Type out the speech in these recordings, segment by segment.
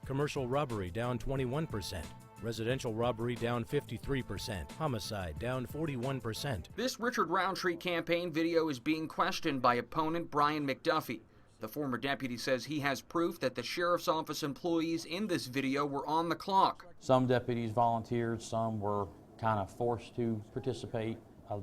Commercial robbery down 21%. Residential robbery down 53%. Homicide down 41%. This Richard Roundtree campaign video is being questioned by opponent Brian McDuffie. The former deputy says he has proof that the sheriff's office employees in this video were on the clock. Some deputies volunteered, some were kind of forced to participate.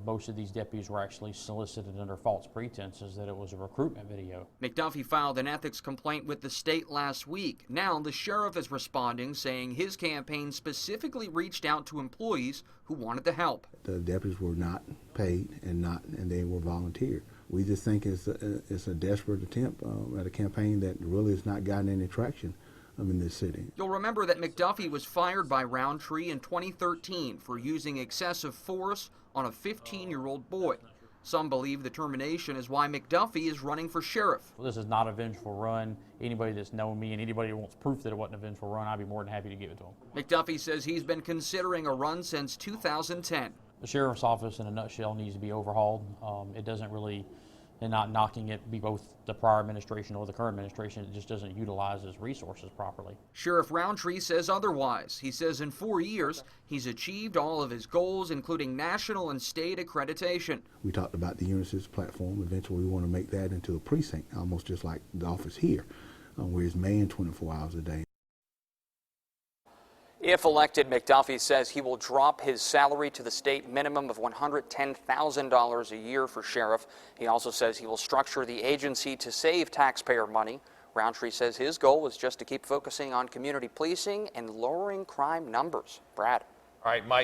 Most of these deputies were actually solicited under false pretenses that it was a recruitment video. McDuffie filed an ethics complaint with the state last week. Now the sheriff is responding, saying his campaign specifically reached out to employees who wanted to help. The deputies were not paid and they were volunteered. We just think it's a desperate attempt at a campaign that really has not gotten any traction in this city. You'll remember that McDuffie was fired by Roundtree in 2013 for using excessive force on a 15-year-old boy. Some believe the termination is why McDuffie is running for sheriff. Well, this is not a vengeful run. Anybody that's known me and anybody who wants proof that it wasn't a vengeful run, I'd be more than happy to give it to them. McDuffie says he's been considering a run since 2010. The sheriff's office, in a nutshell, needs to be overhauled. It doesn't really, and not knocking it, be both the prior administration or the current administration, it just doesn't utilize its resources properly. Sheriff Roundtree says otherwise. He says in 4 years, he's achieved all of his goals, including national and state accreditation. We talked about the Unisys platform. Eventually we want to make that into a precinct, almost just like the office here, where it's manned 24 hours a day. If elected, McDuffie says he will drop his salary to the state minimum of $110,000 a year for sheriff. He also says he will structure the agency to save taxpayer money. Roundtree says his goal is just to keep focusing on community policing and lowering crime numbers. Brad. All right, Mike.